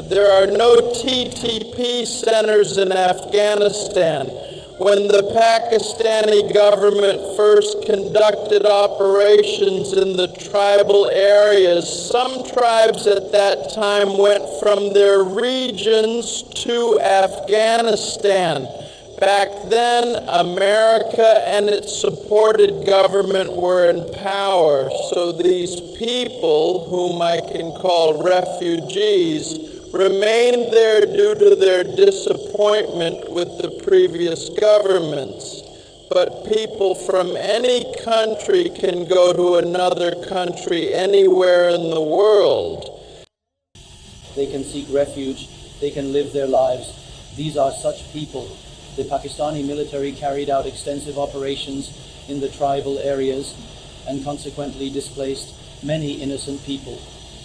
There are no TTP centers in Afghanistan. When the Pakistani government first conducted operations in the tribal areas, some tribes at that time went from their regions to Afghanistan. Back then, America and its supported government were in power, so these people, whom I can call refugees, remained there due to their disappointment with the previous governments. But people from any country can go to another country anywhere in the world. They can seek refuge, they can live their lives. These are such people. The Pakistani military carried out extensive operations in the tribal areas and consequently displaced many innocent people.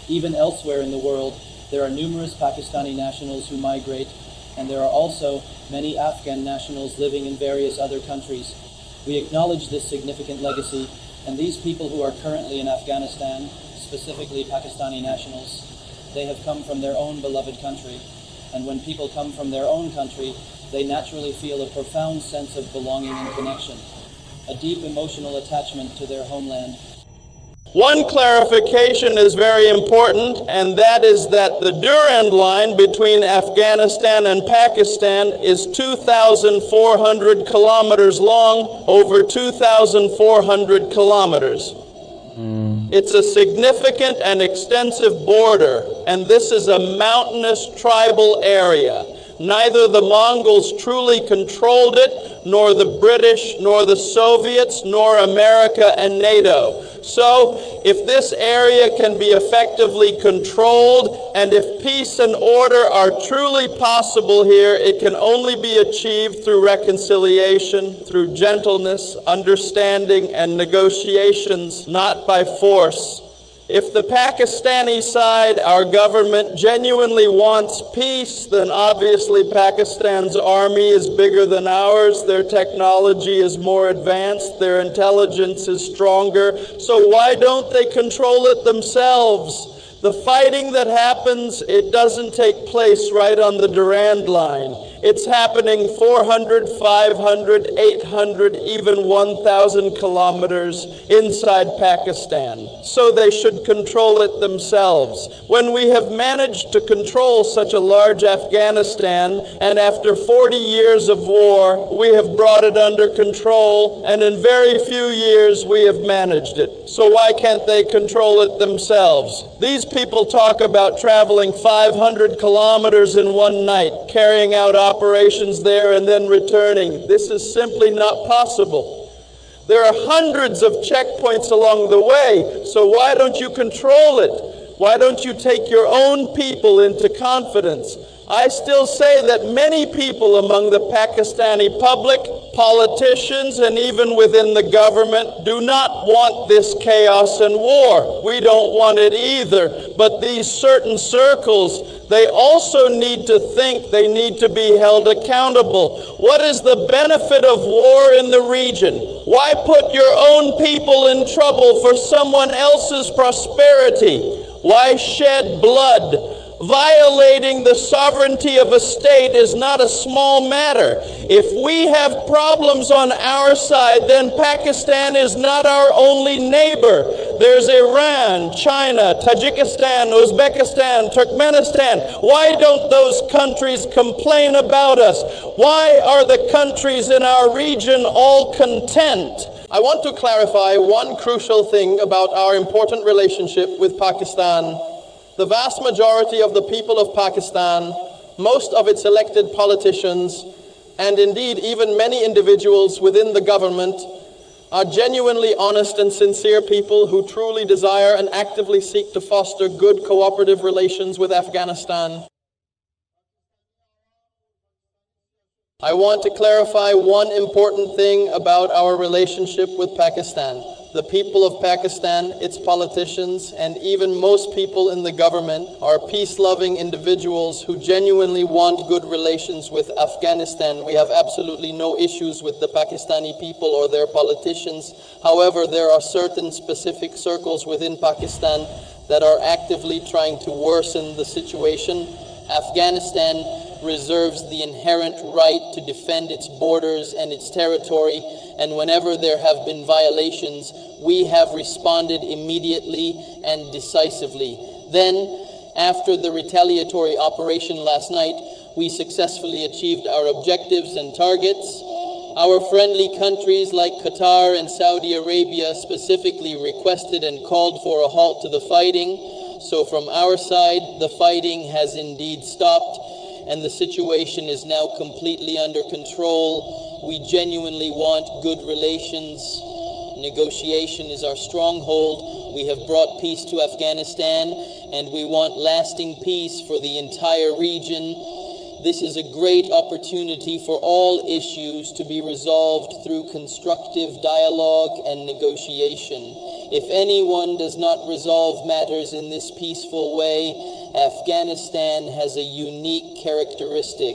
Even elsewhere in the world, there are numerous Pakistani nationals who migrate, and there are also many Afghan nationals living in various other countries. We acknowledge this significant legacy, and these people who are currently in Afghanistan, specifically Pakistani nationals, they have come from their own beloved country, and when people come from their own country, they naturally feel a profound sense of belonging and connection, a deep emotional attachment to their homeland. One clarification is very important, and that is that the Durand Line between Afghanistan and Pakistan is 2,400 kilometers long, over 2,400 kilometers. It's a significant and extensive border, and this is a mountainous tribal area. Neither the Mongols truly controlled it, nor the British, nor the Soviets, nor America and NATO. So, if this area can be effectively controlled, and if peace and order are truly possible here, it can only be achieved through reconciliation, through gentleness, understanding, and negotiations, not by force. If the Pakistani side, our government, genuinely wants peace, then obviously Pakistan's army is bigger than ours, their technology is more advanced, their intelligence is stronger, so why don't they control it themselves? The fighting that happens, it doesn't take place right on the Durand Line. It's happening 400, 500, 800, even 1,000 kilometers inside Pakistan. So they should control it themselves. When we have managed to control such a large Afghanistan, and after 40 years of war, we have brought it under control, and in very few years we have managed it. So why can't they control it themselves? These people talk about traveling 500 kilometers in one night, carrying out operations there and then returning. This is simply not possible. There are hundreds of checkpoints along the way, so why don't you control it? Why don't you take your own people into confidence? I still say that many people among the Pakistani public, politicians, and even within the government do not want this chaos and war. We don't want it either. But these certain circles, they also need to think, they need to be held accountable. What is the benefit of war in the region? Why put your own people in trouble for someone else's prosperity? Why shed blood? Violating the sovereignty of a state is not a small matter. If we have problems on our side, then Pakistan is not our only neighbor. There's Iran, China, Tajikistan, Uzbekistan, Turkmenistan. Why don't those countries complain about us? Why are the countries in our region all content? I want to clarify one crucial thing about our important relationship with Pakistan. The vast majority of the people of Pakistan, most of its elected politicians, and indeed even many individuals within the government are genuinely honest and sincere people who truly desire and actively seek to foster good cooperative relations with Afghanistan. I want to clarify one important thing about our relationship with Pakistan. The people of Pakistan, its politicians, and even most people in the government are peace-loving individuals who genuinely want good relations with Afghanistan. We have absolutely no issues with the Pakistani people or their politicians. However, there are certain specific circles within Pakistan that are actively trying to worsen the situation. Afghanistan reserves the inherent right to defend its borders and its territory, and whenever there have been violations, we have responded immediately and decisively. Then, after the retaliatory operation last night, we successfully achieved our objectives and targets. Our friendly countries like Qatar and Saudi Arabia specifically requested and called for a halt to the fighting. So from our side, the fighting has indeed stopped, and the situation is now completely under control. We genuinely want good relations. Negotiation is our stronghold. We have brought peace to Afghanistan, and we want lasting peace for the entire region. This is a great opportunity for all issues to be resolved through constructive dialogue and negotiation. If anyone does not resolve matters in this peaceful way, Afghanistan has a unique characteristic.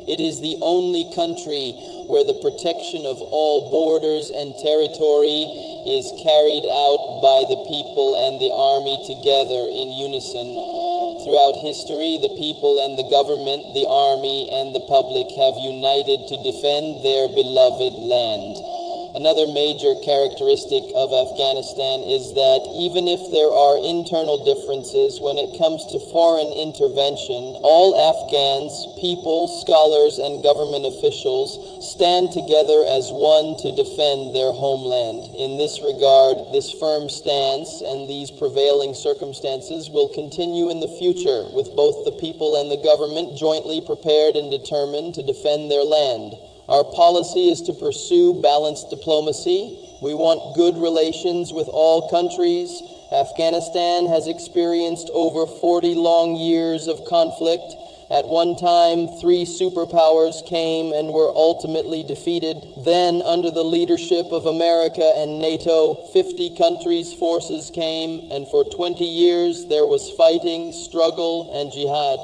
It is the only country where the protection of all borders and territory is carried out by the people and the army together in unison. Throughout history, the people and the government, the army and the public have united to defend their beloved land. Another major characteristic of Afghanistan is that even if there are internal differences when it comes to foreign intervention, all Afghans, people, scholars, and government officials stand together as one to defend their homeland. In this regard, this firm stance and these prevailing circumstances will continue in the future, with both the people and the government jointly prepared and determined to defend their land. Our policy is to pursue balanced diplomacy. We want good relations with all countries. Afghanistan has experienced over 40 long years of conflict. At one time, 3 superpowers came and were ultimately defeated. Then, under the leadership of America and NATO, 50 countries' forces came, and for 20 years there was fighting, struggle, and jihad.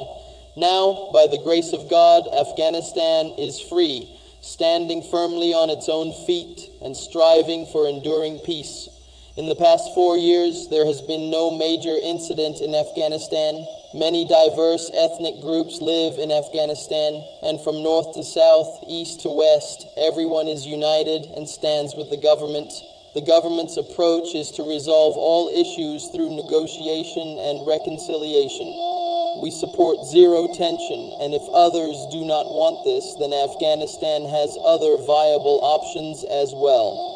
Now, by the grace of God, Afghanistan is free, standing firmly on its own feet and striving for enduring peace. In the past 4 years, there has been no major incident in Afghanistan. Many diverse ethnic groups live in Afghanistan, and from north to south, east to west, everyone is united and stands with the government. The government's approach is to resolve all issues through negotiation and reconciliation. We support zero tension, and if others do not want this, then Afghanistan has other viable options as well.